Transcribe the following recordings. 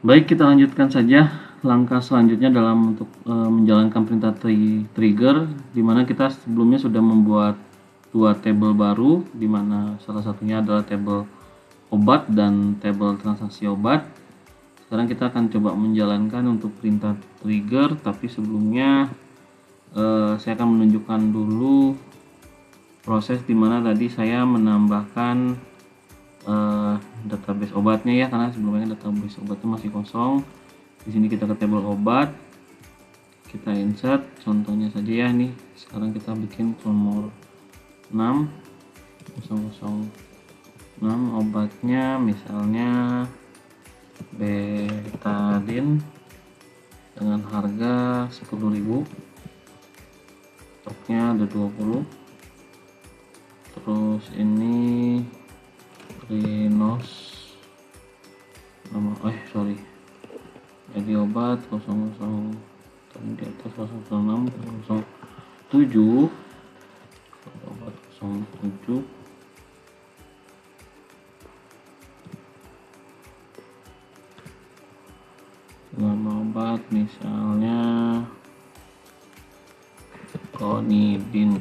Baik, kita lanjutkan saja langkah selanjutnya dalam untuk menjalankan perintah trigger, di mana kita sebelumnya sudah membuat dua tabel baru, di mana salah satunya adalah tabel obat dan tabel transaksi obat. Sekarang kita akan coba menjalankan untuk perintah trigger, tapi sebelumnya saya akan menunjukkan dulu proses di mana tadi saya menambahkan database obatnya ya, karena sebelumnya database obatnya masih kosong. Di sini kita ke tabel obat, kita insert contohnya saja ya. Nih sekarang kita bikin nomor 6006, obatnya misalnya betadine dengan harga 10.000, stoknya ada 20. Terus ini Rinos nama jadi obat 00 di atas 006 07, obat 07. Nama obat misalnya Konidin,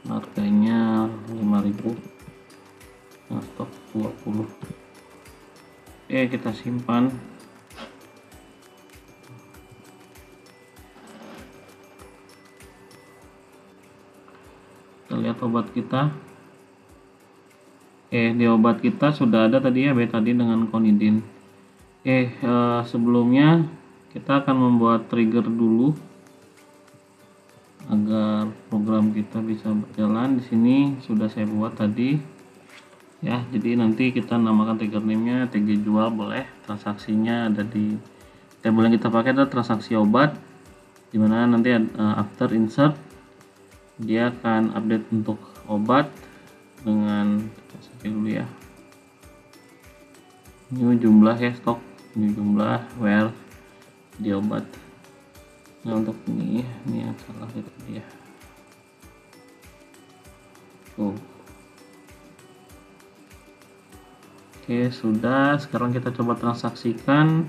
harganya 5.000, nah stok 20. Kita simpan. Kita lihat obat kita. Di obat kita sudah ada tadi ya betadine dengan konidin. Sebelumnya kita akan membuat trigger dulu agar program kita bisa berjalan. Di sini sudah saya buat tadi ya, jadi nanti kita namakan trigger name-nya TG jual boleh. Transaksinya ada di tabel yang kita pakai adalah transaksi obat, dimana nanti after insert dia akan update untuk obat dengan dulu ya, ini jumlah ya stok, ini jumlah where di obat. Nah untuk ini yang salah itu dia. Sudah. Sekarang kita coba transaksikan.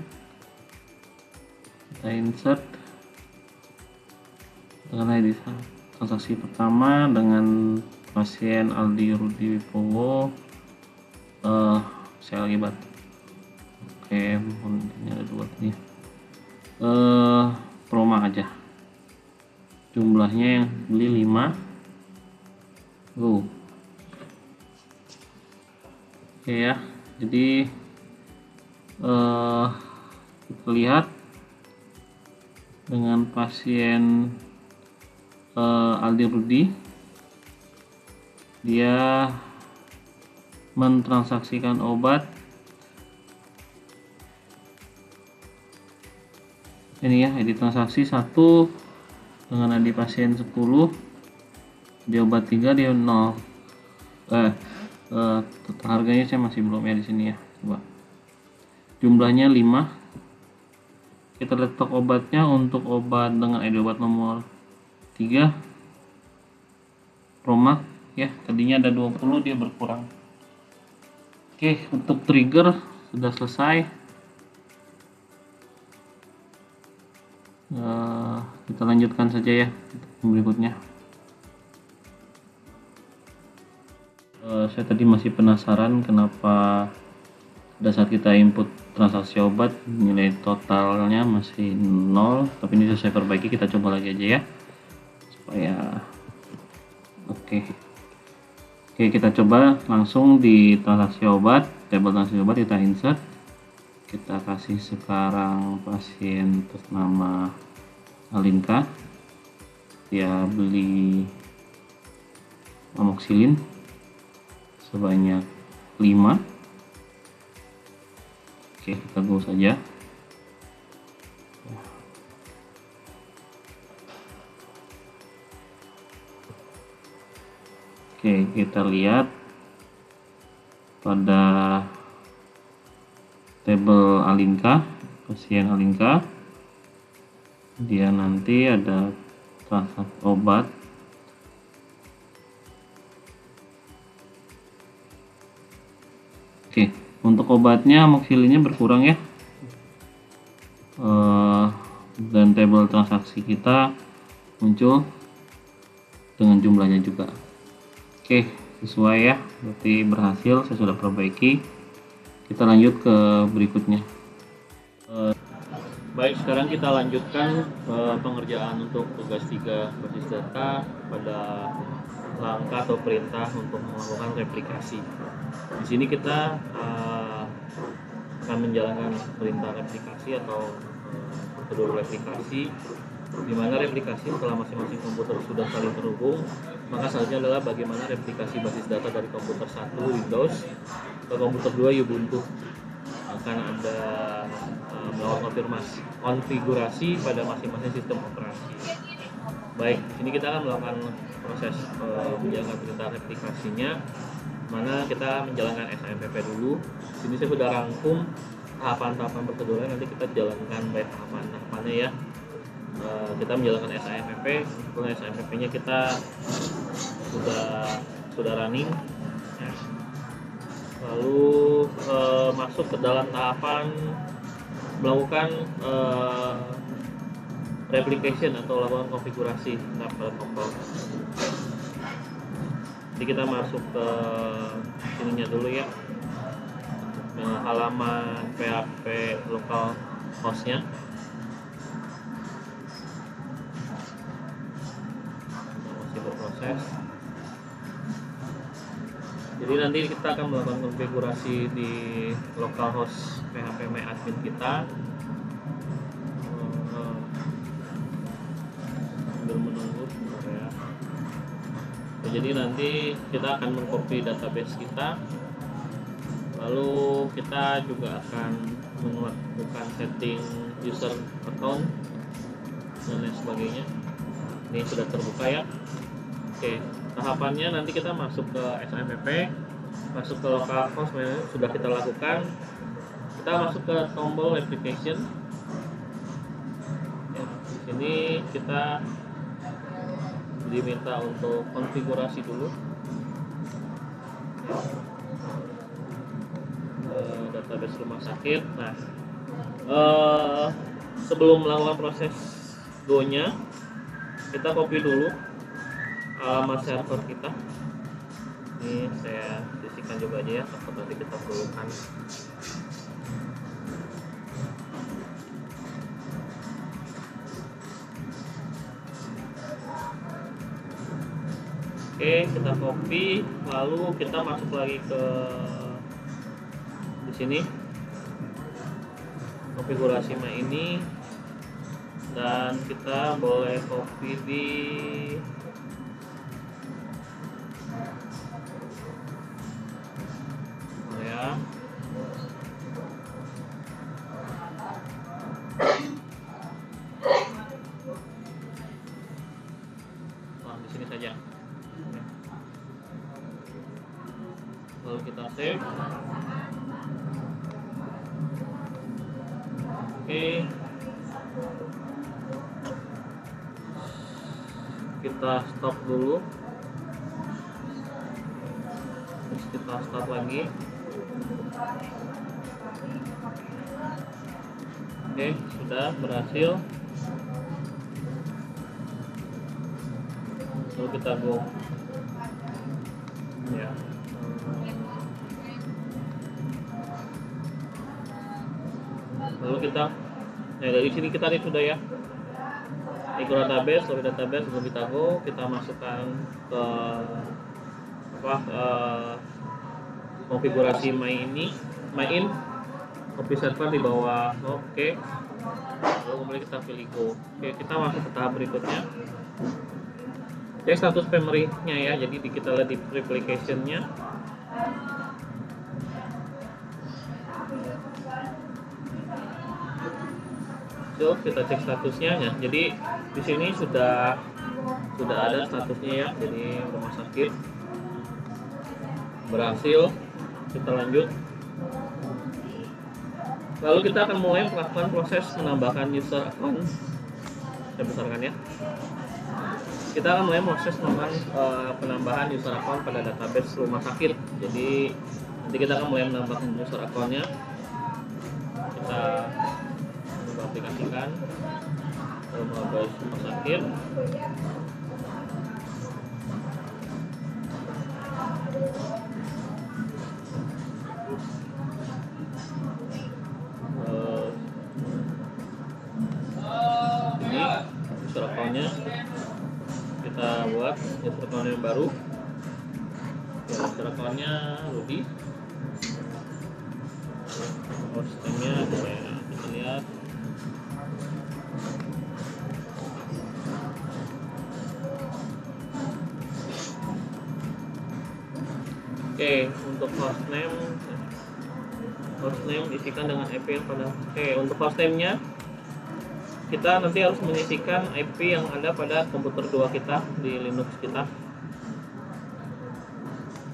Kita insert dengan ID transaksi pertama dengan pasien Aldi Rudi Wibowo. Saya lagi batu. Ini ada dua nih. Proma aja. Jumlahnya yang beli 5. Ya. Jadi kita lihat dengan pasien Aldi Rudi, dia mentransaksikan obat ini ya, ID transaksi 1 dengan ID pasien 10, di obat 3 dia 0. Total harganya saya masih belum ya di sini ya. Coba jumlahnya 5. Kita lihat stok obatnya. Untuk obat dengan ID obat nomor 3 Promak ya, tadinya ada 20, dia berkurang. Untuk trigger sudah selesai. Kita lanjutkan saja ya berikutnya. Saya tadi masih penasaran kenapa pada saat kita input transaksi obat nilai totalnya masih 0, tapi ini sudah saya perbaiki. Kita coba lagi aja ya supaya kita coba langsung di transaksi obat, tabel transaksi obat kita insert, kita kasih sekarang pasien atas nama Alinka, dia beli amoxicillin sebanyak 5. Kita go saja. Kita lihat pada tabel Alinka, pasien Alinka, dia nanti ada transaksi obat Untuk obatnya amoksilinya berkurang ya, dan tabel transaksi kita muncul dengan jumlahnya juga. Oke, sesuai ya, berarti berhasil. Saya sudah perbaiki. Kita lanjut ke berikutnya. Baik, sekarang kita lanjutkan pengerjaan untuk tugas 3 basis data pada langkah atau perintah untuk melakukan replikasi. Di sini kita akan menjalankan perintah replikasi atau prosedur replikasi, di mana replikasi setelah masing-masing komputer sudah saling terhubung, maka selanjutnya adalah bagaimana replikasi basis data dari komputer 1 Windows ke komputer 2 Ubuntu. Akan ada melakukan konfigurasi pada masing-masing sistem operasi. Baik, di sini kita akan melakukan proses menjalankan perintah replikasinya, mana kita menjalankan SAMPP dulu. Di sini saya sudah rangkum tahapan-tahapan prosedurnya, nanti kita jalankan by tahapannya ya. Kita menjalankan SAMPP, kemudian SAMPP-nya kita sudah running ya. Lalu masuk ke dalam tahapan melakukan replication atau lakukan konfigurasi pada tombol. Jadi kita masuk ke sininya dulu ya, halaman PHP local hostnya. Masih berproses. Jadi nanti kita akan melakukan konfigurasi di localhost PHP MyAdmin kita. Sambil menunggu ya. Jadi nanti kita akan mengcopy database kita, lalu kita juga akan melakukan setting user account dan lain sebagainya. Ini sudah terbuka ya. Oke, tahapannya nanti kita masuk ke SAMPP, masuk ke localhost sudah kita lakukan. Kita masuk ke tombol application. Ya, di sini kita diminta untuk konfigurasi dulu database rumah sakit. Nah, sebelum melakukan proses go-nya, kita copy dulu alamat server kita. Ini saya sisihkan juga aja ya, takut nanti kita perlukan. Oke, kita copy, lalu kita masuk lagi ke di sini konfigurasi ini, dan kita boleh copy di ya. Di sini saja. Lalu kita save. Oke, kita stop dulu, terus kita start lagi. Oke, sudah berhasil. Lalu kita go ya. Lalu kita dari sini kita ini sudah ya, ikut database, lalu database sebelum kita go, kita masukkan ke konfigurasi my in copy server di bawah. Oke. Lalu kemudian kita pilih go. Oke, kita masuk ke tahap berikutnya, cek status memory-nya ya. Jadi kita lihat di replication-nya. So, kita cek statusnya ya. Jadi di sini sudah ada statusnya ya. Jadi rumah sakit berhasil. Kita lanjut. Lalu kita akan mulai melakukan proses menambahkan user account. Saya besarkan ya. Kita akan mulai proses penambahan user account pada database rumah sakit. Jadi Nanti kita akan mulai menambahkan user account-nya. Kita aplikasikan mobile rumah sakit. Ini user account-nya kita buat user account yang baru. User account-nya Rudy. Hostnya kita lihat. Oke, untuk hostname isikan dengan IP yang pada. Untuk hostname-nya kita nanti harus menyisikan IP yang ada pada komputer 2 kita di Linux kita.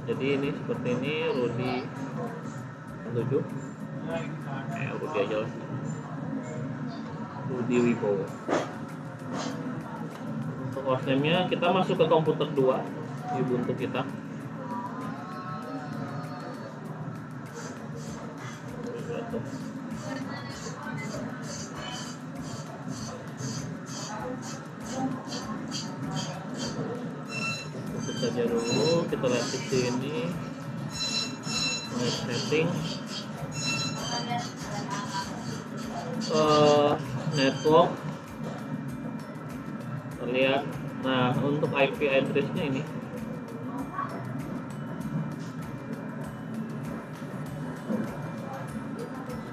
Jadi ini seperti ini, Rudy 7. Rudy aja lah. Rudy Wibowo. Untuk hostname-nya kita masuk ke komputer 2 di Ubuntu kita. Tutup saja dulu, kita lihat di sini setting network terlihat. Nah, untuk IP address-nya ini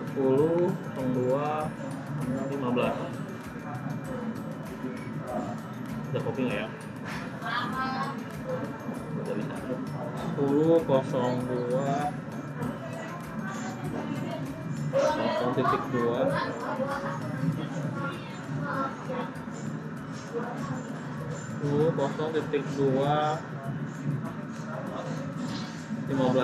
sepuluh 02 15. Bisa copy nggak ya? Udah bisa. 10 02 0.2 0.2 15.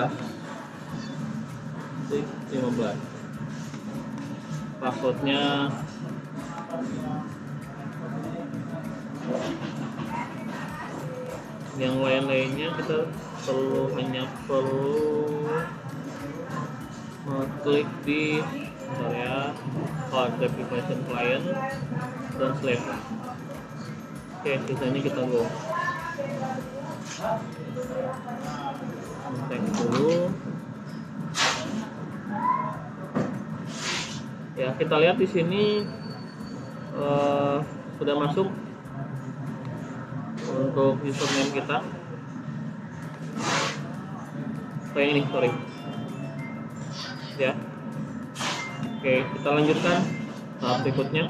Passwordnya yang lain-lainnya kita hanya perlu klik di Cloud Application Client dan Slave. Oke, sisanya kita go teks dulu. Ya, kita lihat di sini sudah masuk untuk username kita. Ini sorry ya. Oke, kita lanjutkan tahap berikutnya.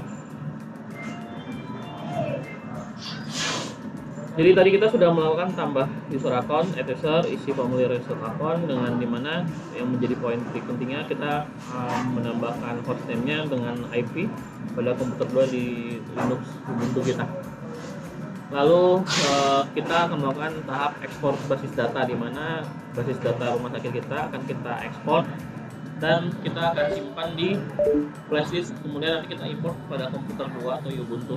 Jadi tadi kita sudah melakukan tambah user account, add user, isi formulir user account, dengan dimana yang menjadi poin pentingnya kita menambahkan hostname-nya dengan IP pada komputer 2 di Linux Ubuntu kita. Lalu kita akan melakukan tahap ekspor basis data, di mana basis data rumah sakit kita akan kita ekspor dan kita akan simpan di flashdisk, kemudian nanti kita import pada komputer 2 atau Ubuntu.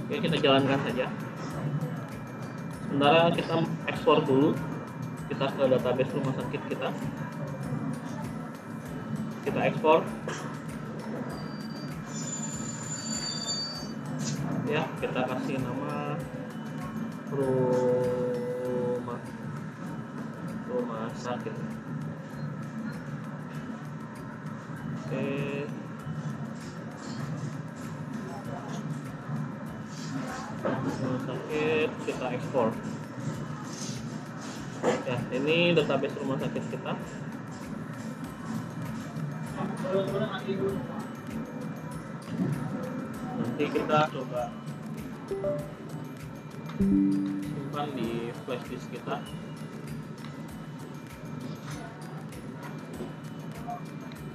Oke, kita jalankan saja. Sementara kita ekspor dulu, kita ke database rumah sakit kita. Kita ekspor. Ya, kita kasih nama rumah sakit. Oke. Rumah sakit kita ekspor. Ya, ini database rumah sakit kita. Nanti kita coba simpan di flash disk kita.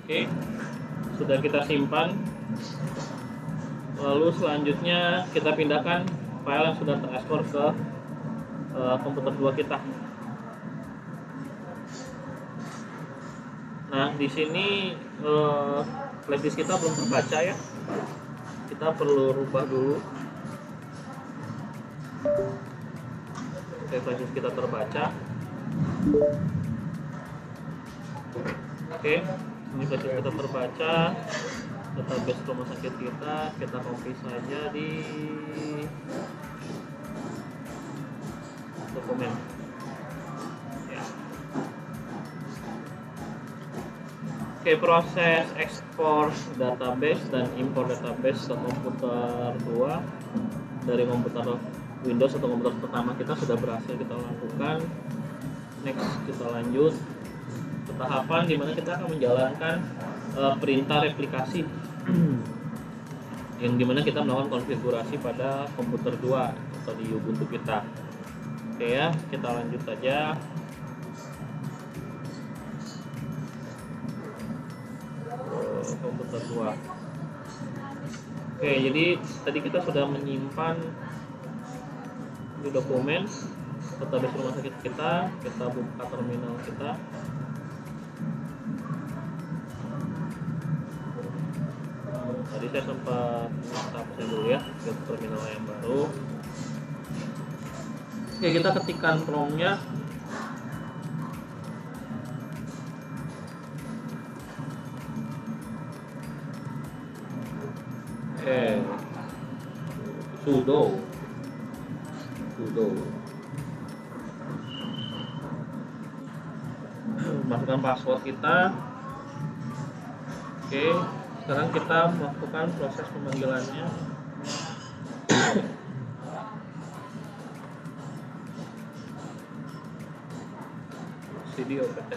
Oke, sudah kita simpan. Lalu selanjutnya kita pindahkan file yang sudah terekspor ke komputer 2 kita. Nah, di sini flash disk kita belum terbaca ya. Kita perlu rubah dulu. Oke, flash disk kita terbaca. Oke, ini berarti kita terbaca database rumah sakit kita copy saja di dokumen. Ya. Oke, proses ekspor database dan impor database ke komputer 2 dari komputer Windows atau komputer pertama kita sudah berhasil kita lakukan. Next, kita lanjut ke tahapan dimana kita akan menjalankan perintah replikasi yang dimana kita melakukan konfigurasi pada komputer 2 atau di Ubuntu kita. Oke ya, kita lanjut saja. Komputer 2. Oke, jadi tadi kita sudah menyimpan di dokumen database rumah sakit kita buka terminal kita. Tadi saya sempat hapusnya dulu ya ke terminal yang baru. Oke, kita ketikkan promnya. Sudo masukkan password kita. Oke, sekarang kita melakukan proses pemanggilannya. Video PT.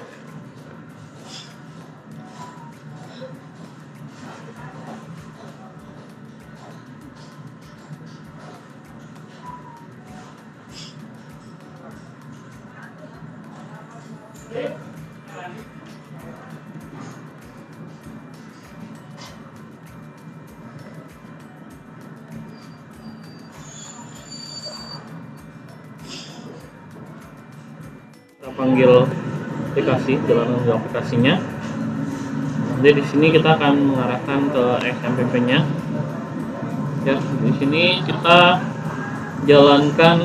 Kita panggil aplikasi, jalan aplikasinya. Jadi di sini kita akan mengarahkan ke XMPP-nya. Ya, di sini kita jalankan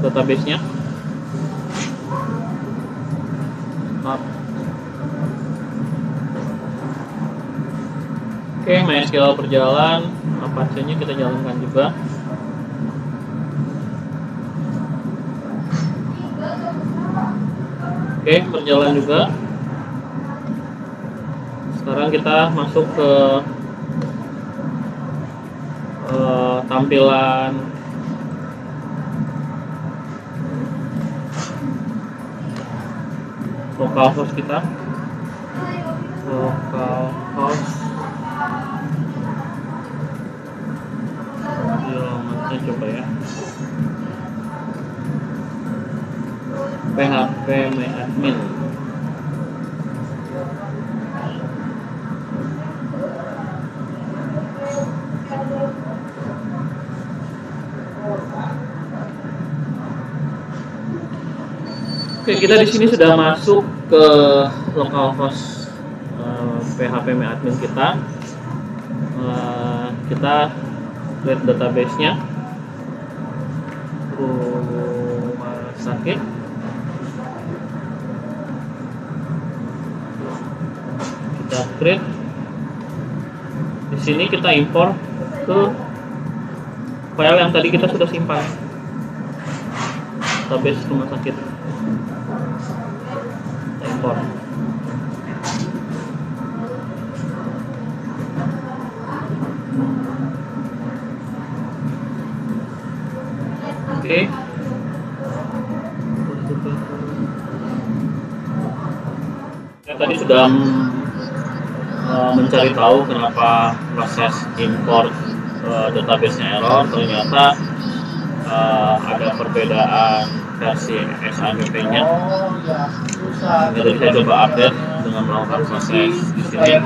database-nya. Oke, MySQL berjalan, Apache-nya kita jalankan juga. Oke, berjalan juga. Sekarang kita masuk ke tampilan localhost kita. Localhost. Alamatnya coba ya. phpMyAdmin. Oke, kita di sini sudah masuk ke localhost phpMyAdmin kita. Kita lihat database-nya. Rumah sakit. Kita create. Di sini kita impor ke file yang tadi kita sudah simpan. Database rumah sakit. Kita impor. Oke. Saya tadi sudah mencari tahu kenapa proses import database-nya error. Ternyata ada perbedaan versi XAMPP-nya. Jadi saya coba update dengan melakukan proses di sini. Ya,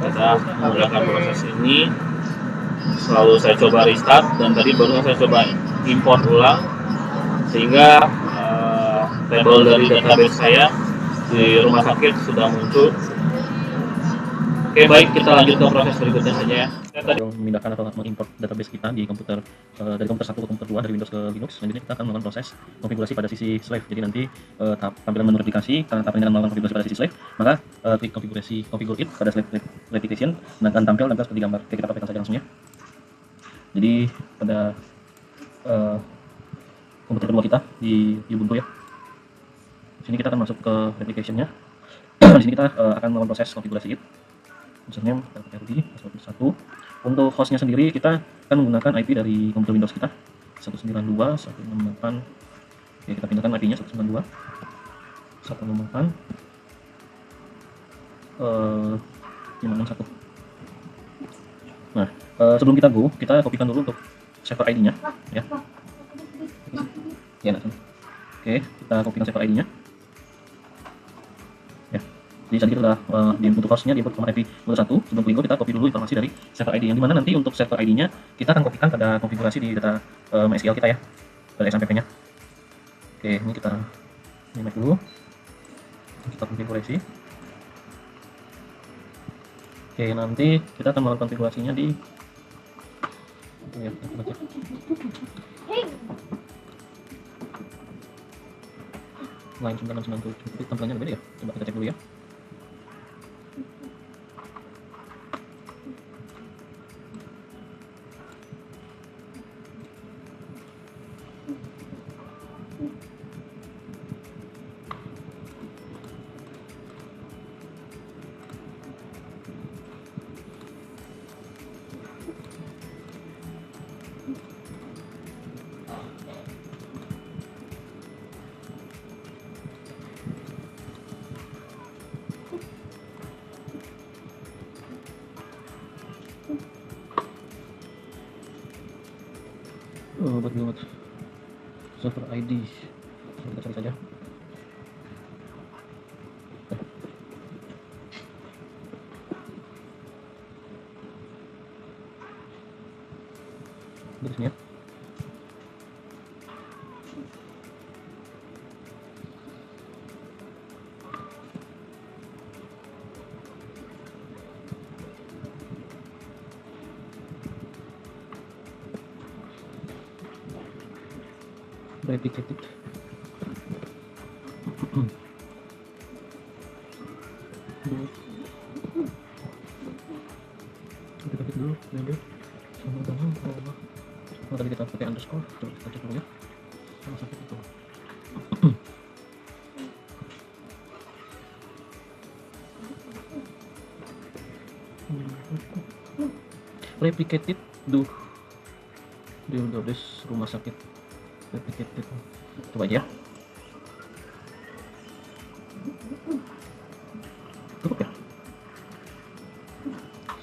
kita menggunakan proses ini. Selalu saya coba restart, dan tadi baru saya coba import ulang sehingga tabel dari database saya di rumah sakit sudah muncul. Oke, baik, kita lanjut ke proses berikutnya saja ya. memindahkan atau mengimport database kita di komputer dari komputer 1 ke komputer 2 dari Windows ke Linux. Selanjutnya kita akan melakukan proses konfigurasi pada sisi slave. Jadi nanti tampilan menu replikasi, karena tahap ini akan melakukan konfigurasi pada sisi slave, maka klik konfigurasi configure it pada slave replication dan akan tampil seperti gambar. Oke, kita praktekkan saja langsung ya. Jadi pada komputer kedua kita di Ubuntu ya. Sini kita akan masuk ke replication-nya. Di sini kita akan melakukan proses konfigurasi it. Username kita pakai RD password 1. Untuk hostnya sendiri kita akan menggunakan IP dari komputer Windows kita 192.168. Oke, kita pindahkan IP-nya 192.168 561. Nah, sebelum kita go, kita kopikan dulu untuk server ID-nya ya. Ya, nah, oke, kita kopikan server ID-nya. Ya. Jadi tadi kita sudah di untuk hostnya di input nomor IP 1. Sebelum klik go, kita copy dulu informasi dari server ID, yang dimana nanti untuk server ID-nya kita akan kopikan pada konfigurasi di data MySQL kita ya, pada XAMPP-nya. Oke, ini kita make dulu. Kita konfigurasi. Oke, nanti kita akan melakukan konfigurasinya di ya, kita baca. Line 9697. Tapi tampilannya beda ya. Coba kita cek dulu ya. Buat server ID kita cari saja. Di sini ya. Replicated. Kita ketik dulu, sama-sama. Oh, tadi kita pakai underscore, coba kita cek dulu ya. Sama sakit itu. Replicated di database rumah sakit. Replicated. Coba aja. Cukup ya?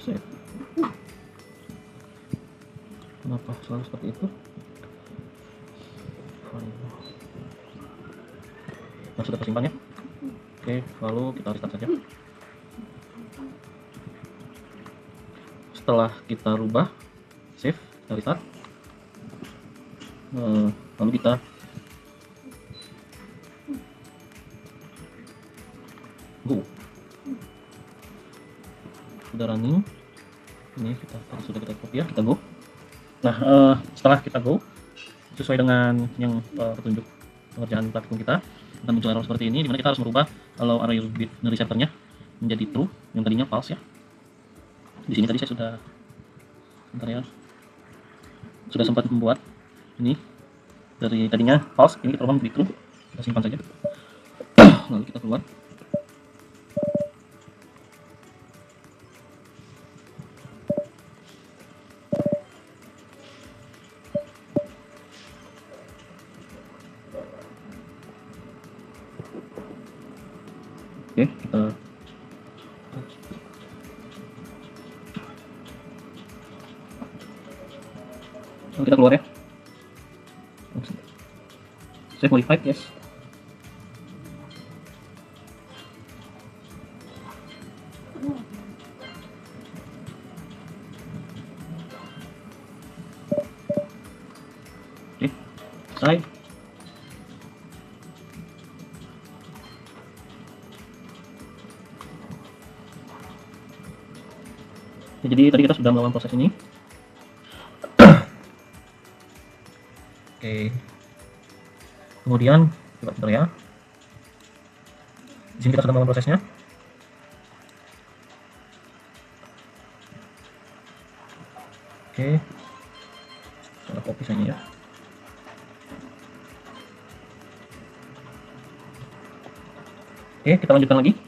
Save. Kenapa selalu seperti itu? Nah, sudah tersimpan ya. Oke, lalu kita restart saja. Setelah kita rubah, save, kita restart. Lalu kita go. Sudah running. Ini sudah kita copy ya, kita go. Nah, setelah kita go, sesuai dengan yang petunjuk pengerjaan platform kita, akan muncul error seperti ini, dimana kita harus merubah allow array bit receptornya menjadi true, yang tadinya false ya. Di sini tadi saya sudah, bentar ya, sudah sempat membuat ini dari tadinya false, ini kita rubah menjadi true. Kita simpan saja. Lalu kita keluar. Oke, kita keluar ya. Save modified, yes. Oke, selesai. Jadi tadi kita sudah melakukan proses ini. Oke. Kemudian coba bentar ya. Di sini kita sudah melakukan prosesnya. Oke. Kita copy saja ya. Oke, kita lanjutkan lagi.